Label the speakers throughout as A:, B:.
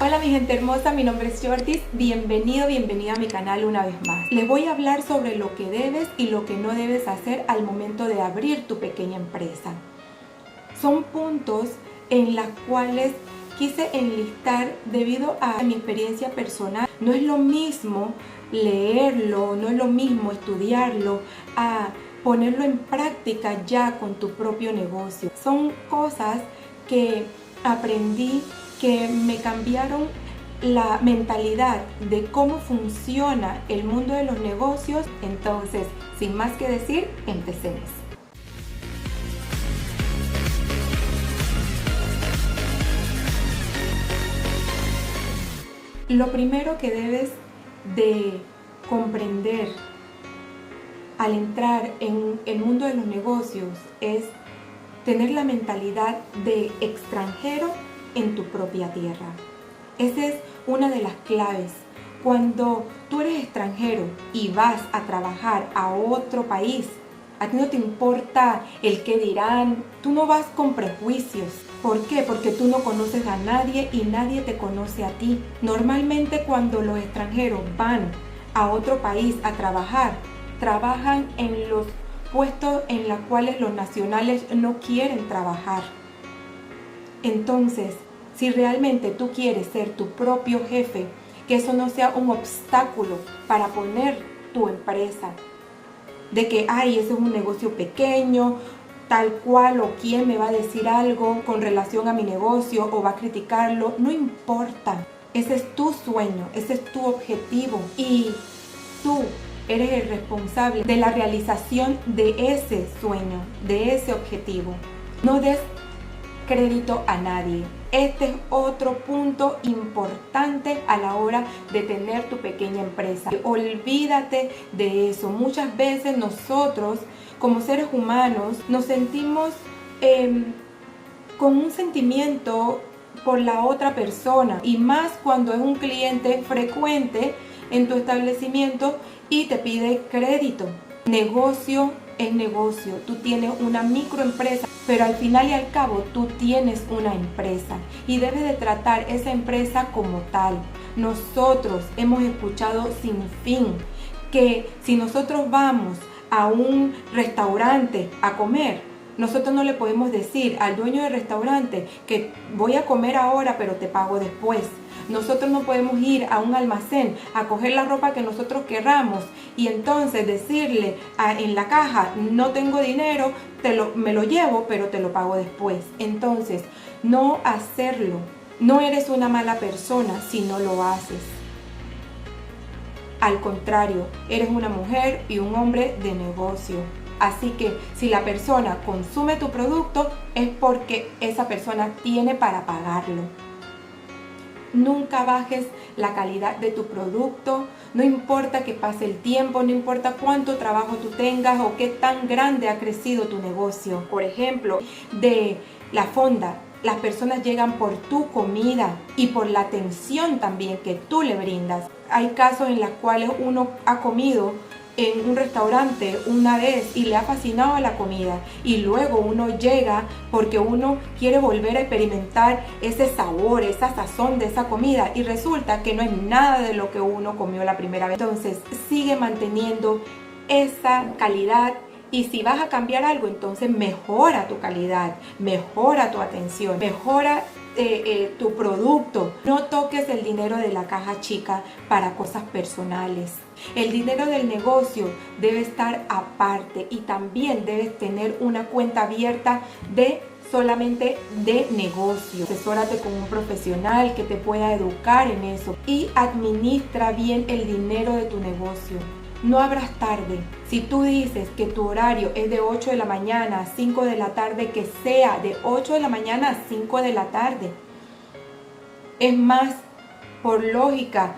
A: Hola mi gente hermosa, mi nombre es Jordis, bienvenida a mi canal una vez más. Les voy a hablar sobre lo que debes y lo que no debes hacer al momento de abrir tu pequeña empresa. Son puntos en los cuales quise enlistar debido a mi experiencia personal. No es lo mismo leerlo, no es lo mismo estudiarlo a ponerlo en práctica ya con tu propio negocio. Son cosas que aprendí que me cambiaron la mentalidad de cómo funciona el mundo de los negocios. Entonces, sin más que decir, empecemos. Lo primero que debes de comprender al entrar en el mundo de los negocios es tener la mentalidad de extranjero en tu propia tierra. Esa es una de las claves. Cuando tú eres extranjero y vas a trabajar a otro país, a ti no te importa el qué dirán, tú no vas con prejuicios. ¿Por qué? Porque tú no conoces a nadie y nadie te conoce a ti. Normalmente cuando los extranjeros van a otro país a trabajar, trabajan en los puestos en los cuales los nacionales no quieren trabajar. Entonces, si realmente tú quieres ser tu propio jefe, que eso no sea un obstáculo para poner tu empresa, de que, ese es un negocio pequeño, tal cual, o quién me va a decir algo con relación a mi negocio o va a criticarlo, no importa. Ese es tu sueño, ese es tu objetivo y tú eres el responsable de la realización de ese sueño, de ese objetivo. No des crédito a nadie. Este es otro punto importante a la hora de tener tu pequeña empresa. Olvídate de eso. Muchas veces nosotros, como seres humanos, nos sentimos con un sentimiento por la otra persona, y más cuando es un cliente frecuente en tu establecimiento y te pide crédito. Negocio es negocio. Tú tienes una microempresa, pero al final y al cabo tú tienes una empresa y debes de tratar esa empresa como tal. Nosotros hemos escuchado sin fin que si nosotros vamos a un restaurante a comer, nosotros no le podemos decir al dueño del restaurante que voy a comer ahora pero te pago después. Nosotros no podemos ir a un almacén a coger la ropa que nosotros querramos y entonces decirle en la caja, no tengo dinero, me lo llevo, pero te lo pago después. Entonces, no hacerlo. No eres una mala persona si no lo haces. Al contrario, eres una mujer y un hombre de negocio. Así que si la persona consume tu producto es porque esa persona tiene para pagarlo. Nunca bajes la calidad de tu producto, no importa que pase el tiempo, no importa cuánto trabajo tú tengas o qué tan grande ha crecido tu negocio. Por ejemplo, de la fonda, las personas llegan por tu comida y por la atención también que tú le brindas. Hay casos en los cuales uno ha comido en un restaurante una vez y le ha fascinado la comida y luego uno llega porque uno quiere volver a experimentar ese sabor, esa sazón de esa comida y resulta que no es nada de lo que uno comió la primera vez. Entonces sigue manteniendo esa calidad y si vas a cambiar algo, entonces mejora tu calidad, mejora tu atención, mejora tu producto. No toques el dinero de la caja chica para cosas personales. El dinero del negocio debe estar aparte y también debes tener una cuenta abierta solamente de negocio. Asesórate con un profesional que te pueda educar en eso y administra bien el dinero de tu negocio. No abras tarde. Si tú dices que tu horario es de 8 de la mañana a 5 de la tarde, que sea de 8 de la mañana a 5 de la tarde. Es más, por lógica,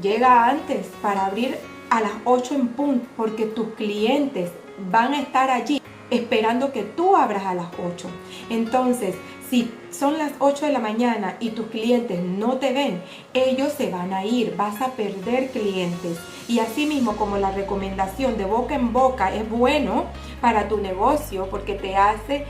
A: llega antes para abrir a las 8 en punto, porque tus clientes van a estar allí esperando que tú abras a las 8. Entonces, Si son las 8 de la mañana y tus clientes no te ven, ellos se van a ir, vas a perder clientes. Y así mismo como la recomendación de boca en boca es bueno para tu negocio porque te hace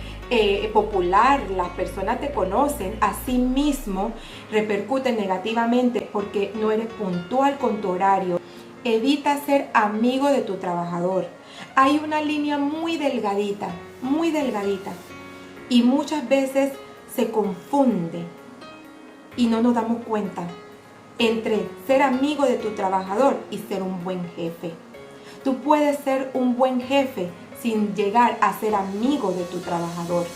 A: popular, las personas te conocen, así mismo repercute negativamente porque no eres puntual con tu horario. Evita ser amigo de tu trabajador. Hay una línea muy delgadita y muchas veces se confunde y no nos damos cuenta entre ser amigo de tu trabajador y ser un buen jefe. Tú puedes ser un buen jefe sin llegar a ser amigo de tu trabajador.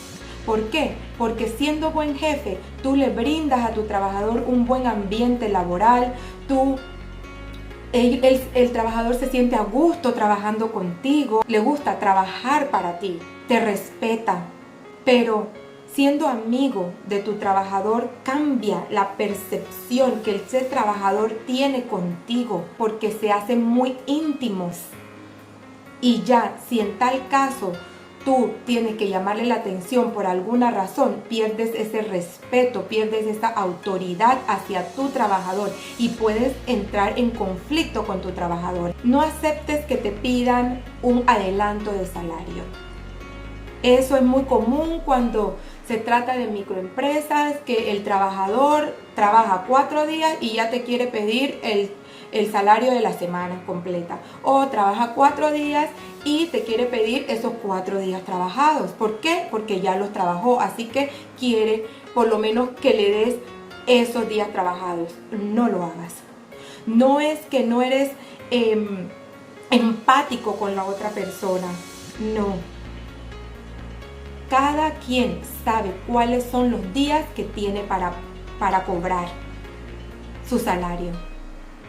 A: ¿Por qué? Porque siendo buen jefe, tú le brindas a tu trabajador un buen ambiente laboral, el trabajador se siente a gusto trabajando contigo, le gusta trabajar para ti, te respeta, pero siendo amigo de tu trabajador cambia la percepción que ese trabajador tiene contigo porque se hacen muy íntimos. Y ya, si en tal caso tú tienes que llamarle la atención por alguna razón, pierdes ese respeto, pierdes esa autoridad hacia tu trabajador y puedes entrar en conflicto con tu trabajador. No aceptes que te pidan un adelanto de salario. Eso es muy común cuando se trata de microempresas, que el trabajador trabaja 4 días y ya te quiere pedir el salario de la semana completa. O trabaja 4 días y te quiere pedir esos 4 días trabajados. ¿Por qué? Porque ya los trabajó, así que quiere por lo menos que le des esos días trabajados. No lo hagas. No es que no eres empático con la otra persona. No. Cada quien sabe cuáles son los días que tiene para cobrar su salario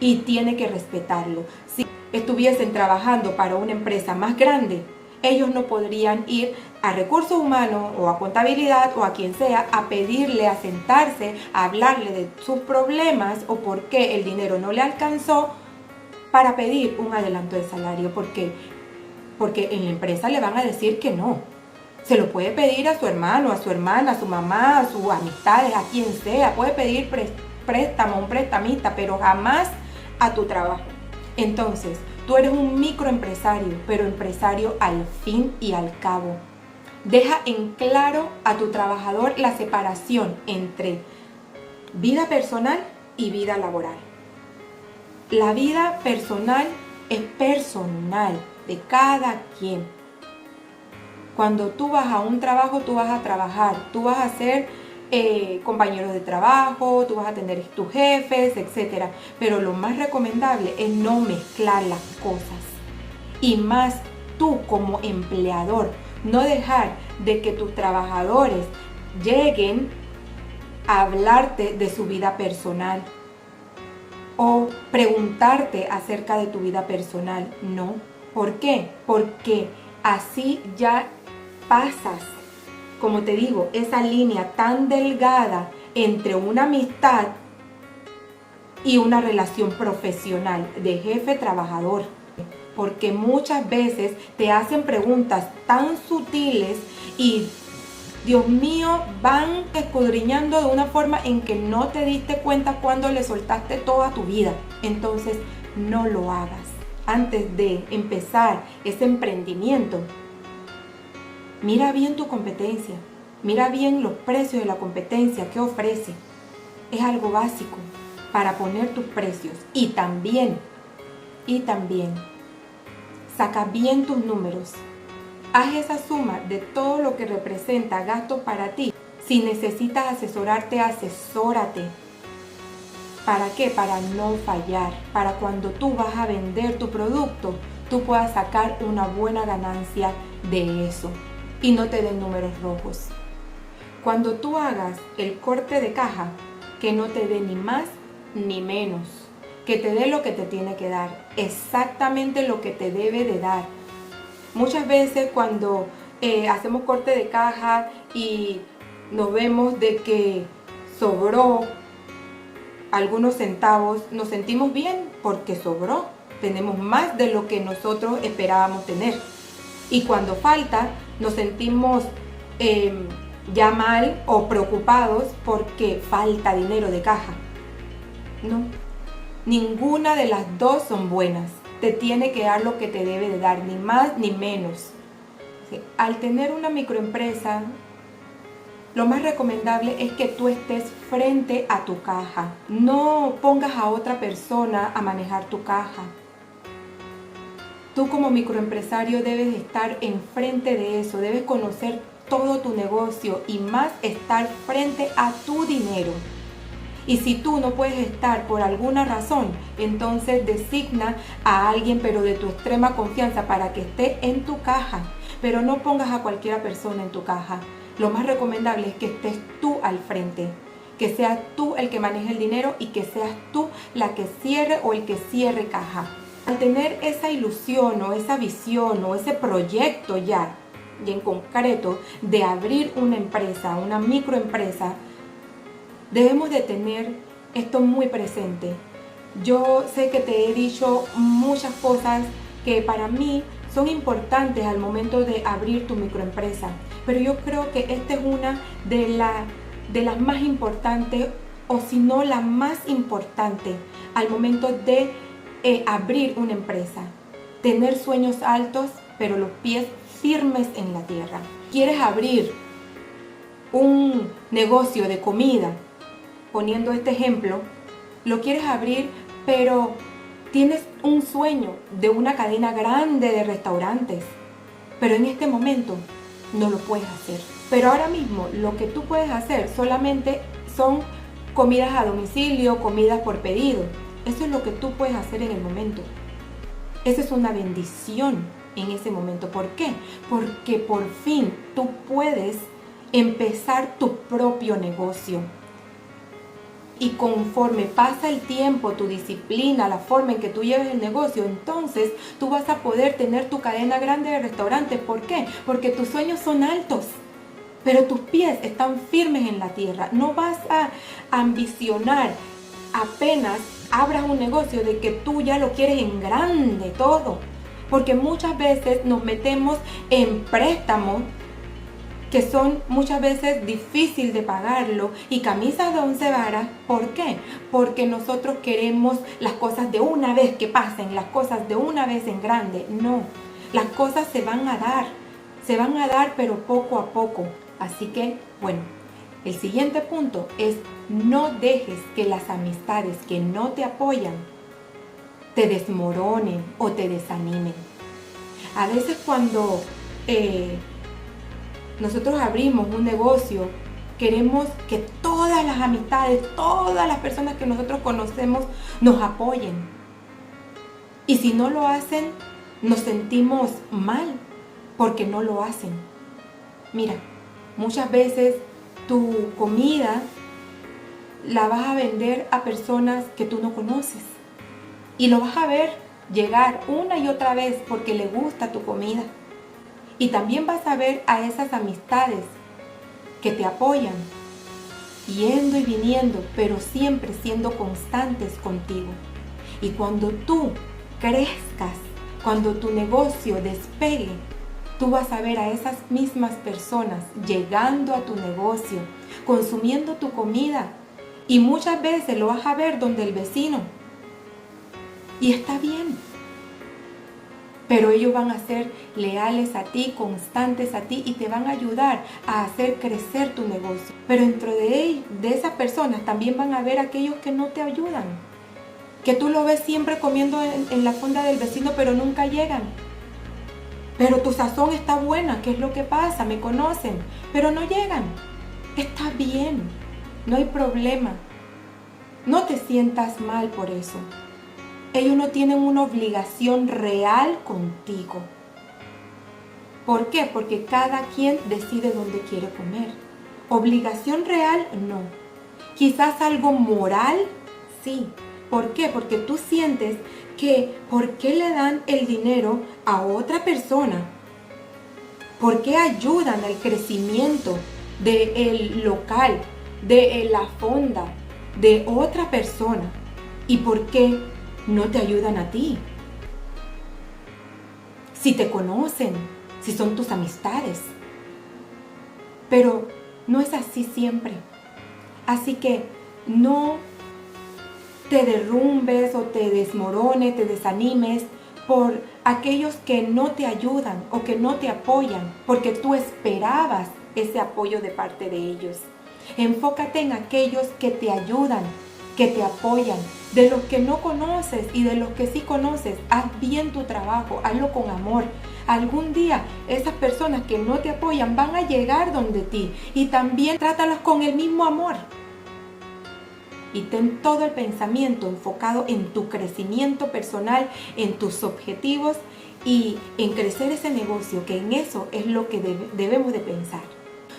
A: y tiene que respetarlo. Si estuviesen trabajando para una empresa más grande, ellos no podrían ir a recursos humanos o a contabilidad o a quien sea a pedirle, a sentarse, a hablarle de sus problemas o por qué el dinero no le alcanzó para pedir un adelanto de salario. ¿Por qué? Porque en la empresa le van a decir que no. Se lo puede pedir a su hermano, a su hermana, a su mamá, a sus amistades, a quien sea. Puede pedir préstamo, un prestamista, pero jamás a tu trabajo. Entonces, tú eres un microempresario, pero empresario al fin y al cabo. Deja en claro a tu trabajador la separación entre vida personal y vida laboral. La vida personal es personal de cada quien. Cuando tú vas a un trabajo, tú vas a trabajar, tú vas a ser compañeros de trabajo, tú vas a tener tus jefes, etc. Pero lo más recomendable es no mezclar las cosas. Y más tú como empleador, no dejar de que tus trabajadores lleguen a hablarte de su vida personal o preguntarte acerca de tu vida personal. No. ¿Por qué? Porque así ya pasas, como te digo, esa línea tan delgada entre una amistad y una relación profesional de jefe-trabajador. Porque muchas veces te hacen preguntas tan sutiles y, Dios mío, van escudriñando de una forma en que no te diste cuenta cuando le soltaste toda tu vida. Entonces, no lo hagas. Antes de empezar ese emprendimiento, mira bien tu competencia, mira bien los precios de la competencia, qué ofrece. Es algo básico para poner tus precios y también, saca bien tus números. Haz esa suma de todo lo que representa gasto para ti. Si necesitas asesorarte, asesórate. ¿Para qué? Para no fallar, para cuando tú vas a vender tu producto, tú puedas sacar una buena ganancia de eso y no te den números rojos. Cuando tú hagas el corte de caja, que no te dé ni más ni menos, que te dé lo que te tiene que dar, exactamente lo que te debe de dar. Muchas veces cuando hacemos corte de caja y nos vemos de que sobró algunos centavos, nos sentimos bien porque sobró, tenemos más de lo que nosotros esperábamos tener. Y cuando falta, nos sentimos ya mal o preocupados porque falta dinero de caja. No, ninguna de las dos son buenas. Te tiene que dar lo que te debe de dar, ni más ni menos. Sí, al tener una microempresa, lo más recomendable es que tú estés frente a tu caja. No pongas a otra persona a manejar tu caja. Tú como microempresario debes estar enfrente de eso, debes conocer todo tu negocio y más estar frente a tu dinero. Y si tú no puedes estar por alguna razón, entonces designa a alguien, pero de tu extrema confianza, para que esté en tu caja. Pero no pongas a cualquier persona en tu caja. Lo más recomendable es que estés tú al frente, que seas tú el que maneje el dinero y que seas tú la que cierre o el que cierre caja. Al tener esa ilusión o esa visión o ese proyecto ya, y en concreto, de abrir una empresa, una microempresa, debemos de tener esto muy presente. Yo sé que te he dicho muchas cosas que para mí son importantes al momento de abrir tu microempresa, pero yo creo que esta es una de las más importantes, o si no la más importante al momento de abrir una empresa. Tener sueños altos, pero los pies firmes en la tierra. ¿Quieres abrir un negocio de comida? Poniendo este ejemplo, lo quieres abrir, pero tienes un sueño de una cadena grande de restaurantes, pero en este momento no lo puedes hacer. Pero ahora mismo lo que tú puedes hacer solamente son comidas a domicilio, comidas por pedido. Eso es lo que tú puedes hacer en el momento. Esa es una bendición en ese momento. ¿Por qué? Porque por fin tú puedes empezar tu propio negocio. Y conforme pasa el tiempo, tu disciplina, la forma en que tú lleves el negocio, entonces tú vas a poder tener tu cadena grande de restaurantes. ¿Por qué? Porque tus sueños son altos, pero tus pies están firmes en la tierra. No vas a ambicionar apenas abras un negocio de que tú ya lo quieres en grande todo. Porque muchas veces nos metemos en préstamos que son muchas veces difícil de pagarlo, y camisas de 11 varas. ¿Por qué? Porque nosotros queremos las cosas de una vez que pasen, las cosas de una vez en grande. No, las cosas se van a dar, pero poco a poco. Así que, bueno, el siguiente punto es: no dejes que las amistades que no te apoyan te desmoronen o te desanimen. A veces cuando nosotros abrimos un negocio, queremos que todas las amistades, todas las personas que nosotros conocemos nos apoyen. Y si no lo hacen, nos sentimos mal porque no lo hacen. Mira, muchas veces tu comida la vas a vender a personas que tú no conoces. Y lo vas a ver llegar una y otra vez porque le gusta tu comida. Y también vas a ver a esas amistades que te apoyan, yendo y viniendo, pero siempre siendo constantes contigo. Y cuando tú crezcas, cuando tu negocio despegue, tú vas a ver a esas mismas personas llegando a tu negocio, consumiendo tu comida. Y muchas veces lo vas a ver donde el vecino. Y está bien. Pero ellos van a ser leales a ti, constantes a ti, y te van a ayudar a hacer crecer tu negocio. Pero dentro de esas personas también van a haber aquellos que no te ayudan. Que tú lo ves siempre comiendo en la fonda del vecino, pero nunca llegan. Pero tu sazón está buena. ¿Qué es lo que pasa? Me conocen, pero no llegan. Está bien, no hay problema. No te sientas mal por eso. Ellos no tienen una obligación real contigo. ¿Por qué? Porque cada quien decide dónde quiere comer. Obligación real, no. Quizás algo moral, sí. ¿Por qué? Porque tú sientes que ¿por qué le dan el dinero a otra persona? ¿Por qué ayudan al crecimiento del local, de la fonda, de otra persona? ¿Y por qué no te ayudan a ti? Si te conocen, si son tus amistades. Pero No es así siempre. Así que no te derrumbes o te desmorones, te desanimes por aquellos que no te ayudan o que no te apoyan, porque tú esperabas ese apoyo de parte de ellos. Enfócate en aquellos que te ayudan, que te apoyan. De los que no conoces y de los que sí conoces, haz bien tu trabajo, hazlo con amor. Algún día esas personas que no te apoyan van a llegar donde ti y también trátalas con el mismo amor. Y ten todo el pensamiento enfocado en tu crecimiento personal, en tus objetivos y en crecer ese negocio, que en eso es lo que debemos de pensar.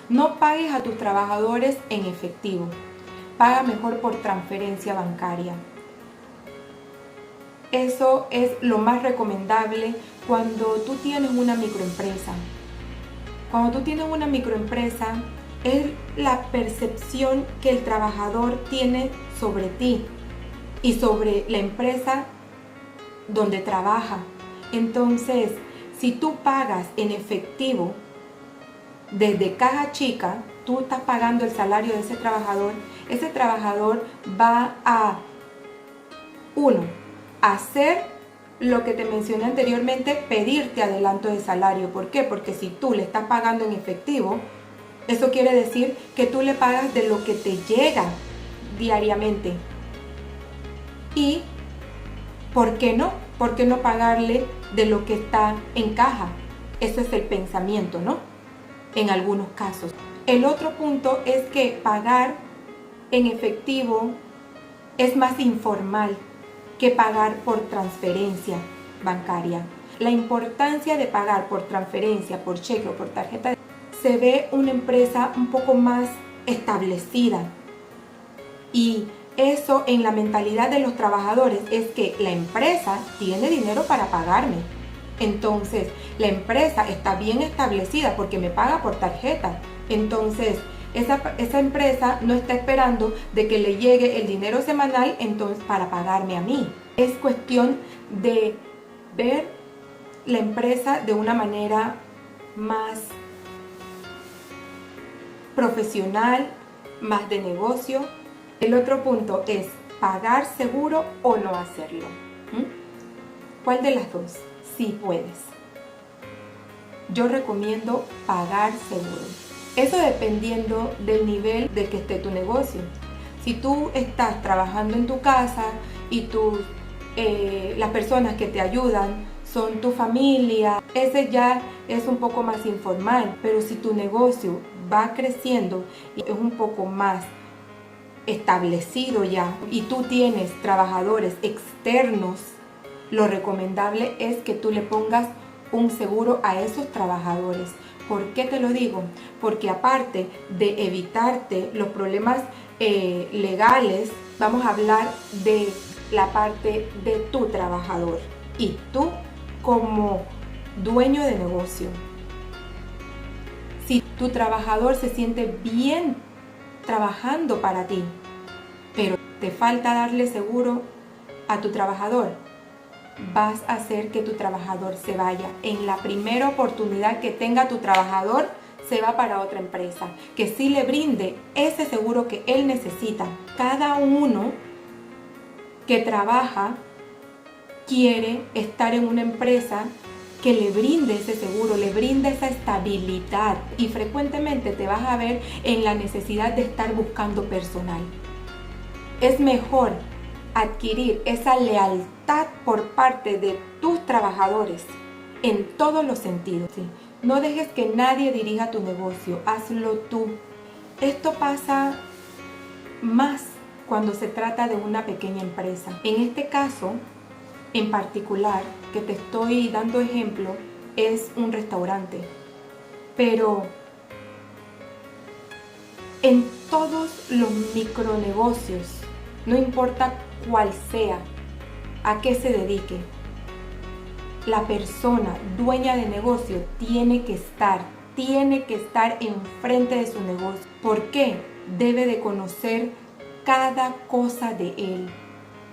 A: No pagues a tus trabajadores en efectivo, paga mejor por transferencia bancaria. Eso es lo más recomendable cuando tú tienes una microempresa. Cuando tú tienes una microempresa, es la percepción que el trabajador tiene sobre ti y sobre la empresa donde trabaja. Entonces, si tú pagas en efectivo desde caja chica, tú estás pagando el salario de ese trabajador va a, hacer lo que te mencioné anteriormente, pedirte adelanto de salario. ¿Por qué? Porque si tú le estás pagando en efectivo, eso quiere decir que tú le pagas de lo que te llega diariamente. Y, ¿por qué no? ¿Por qué no pagarle de lo que está en caja? Eso es el pensamiento, ¿no? En algunos casos. El otro punto es que pagar en efectivo es más informal que pagar por transferencia bancaria. La importancia de pagar por transferencia, por cheque o por tarjeta, se ve una empresa un poco más establecida. Y eso en la mentalidad de los trabajadores es que la empresa tiene dinero para pagarme. Entonces, la empresa está bien establecida porque me paga por tarjeta. Entonces, esa empresa no está esperando de que le llegue el dinero semanal entonces para pagarme a mí. Es cuestión de ver la empresa de una manera más profesional, más de negocio. El otro punto es pagar seguro o no hacerlo. ¿Cuál de las dos? Sí puedes. Yo recomiendo pagar seguro. Eso dependiendo del nivel de que esté tu negocio. Si tú estás trabajando en tu casa y las personas que te ayudan son tu familia, ese ya es un poco más informal. Pero si tu negocio va creciendo y es un poco más establecido ya y tú tienes trabajadores externos, lo recomendable es que tú le pongas un seguro a esos trabajadores. ¿Por qué te lo digo? Porque aparte de evitarte los problemas legales, vamos a hablar de la parte de tu trabajador y tú como dueño de negocio. Si tu trabajador se siente bien trabajando para ti, pero te falta darle seguro a tu trabajador, vas a hacer que tu trabajador se vaya. En la primera oportunidad que tenga tu trabajador, se va para otra empresa que sí le brinde ese seguro que él necesita. Cada uno que trabaja quiere estar en una empresa que le brinde ese seguro, le brinde esa estabilidad, y frecuentemente te vas a ver en la necesidad de estar buscando personal. Es mejor adquirir esa lealtad por parte de tus trabajadores en todos los sentidos. ¿Sí? No dejes que nadie dirija tu negocio, hazlo tú. Esto pasa más cuando se trata de una pequeña empresa. En este caso, en particular, que te estoy dando ejemplo, es un restaurante. Pero en todos los micronegocios, no importa cuál sea, a qué se dedique, la persona dueña de negocio tiene que estar enfrente de su negocio. ¿Por qué? Debe de conocer cada cosa de él.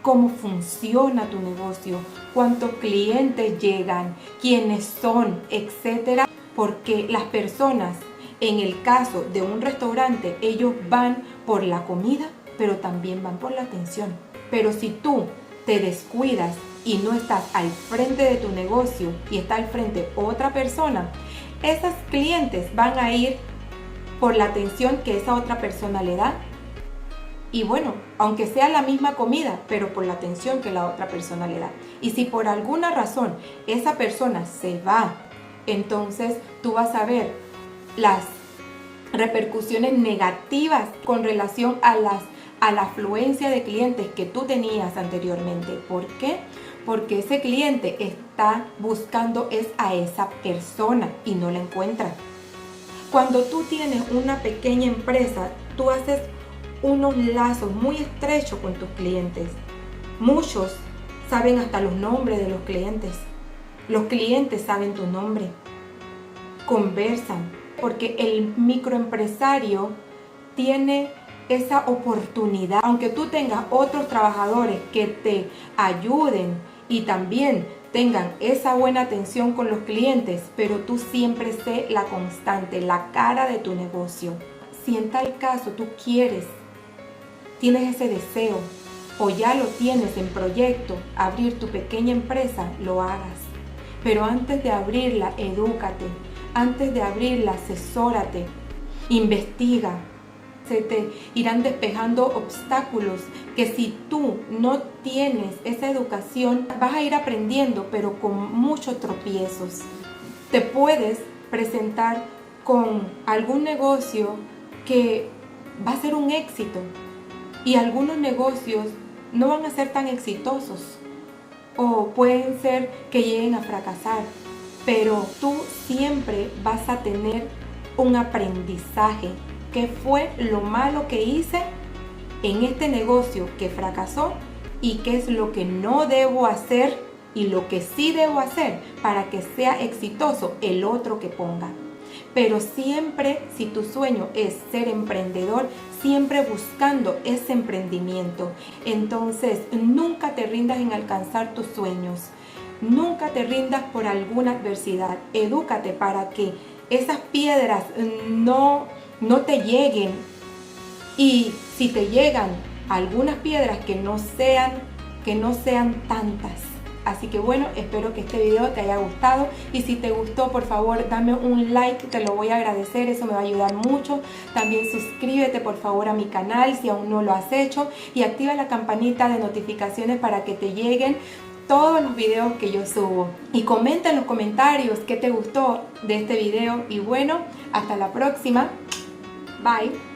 A: Cómo funciona tu negocio, cuántos clientes llegan, quiénes son, etcétera, porque las personas En el caso de un restaurante, ellos van por la comida, pero también van por la atención. Pero si tú te descuidas y no estás al frente de tu negocio y está al frente otra persona, esos clientes van a ir por la atención que esa otra persona le da. Y bueno, aunque sea la misma comida, pero por la atención que la otra persona le da. Y si por alguna razón esa persona se va, entonces tú vas a ver las repercusiones negativas con relación a la afluencia de clientes que tú tenías anteriormente. ¿Por qué? Porque ese cliente está buscando a esa persona y no la encuentra. Cuando tú tienes una pequeña empresa, tú haces unos lazos muy estrechos con tus clientes. Muchos saben hasta los nombres de los clientes. Los clientes saben tu nombre. Conversan. Porque el microempresario tiene esa oportunidad. Aunque tú tengas otros trabajadores que te ayuden y también tengan esa buena atención con los clientes, pero tú siempre sé la constante, la cara de tu negocio. Si en tal caso tú tienes ese deseo o ya lo tienes en proyecto, abrir tu pequeña empresa, lo hagas. Pero antes de abrirla, edúcate. Antes de abrirla, asesórate. Investiga. Se te irán despejando obstáculos que si tú no tienes esa educación, vas a ir aprendiendo, pero con muchos tropiezos. Te puedes presentar con algún negocio que va a ser un éxito y algunos negocios no van a ser tan exitosos o pueden ser que lleguen a fracasar, pero tú siempre vas a tener un aprendizaje. ¿Qué fue lo malo que hice en este negocio que fracasó? ¿Y qué es lo que no debo hacer y lo que sí debo hacer para que sea exitoso el otro que ponga? Pero siempre, si tu sueño es ser emprendedor, siempre buscando ese emprendimiento. Entonces, nunca te rindas en alcanzar tus sueños. Nunca te rindas por alguna adversidad. Edúcate para que esas piedras no te lleguen. Y si te llegan algunas piedras que no sean tantas. Así que bueno, espero que este video te haya gustado y si te gustó, por favor, dame un like, te lo voy a agradecer, eso me va a ayudar mucho. También suscríbete por favor a mi canal si aún no lo has hecho y activa la campanita de notificaciones para que te lleguen todos los videos que yo subo. Y comenta en los comentarios qué te gustó de este video y bueno, hasta la próxima. Bye.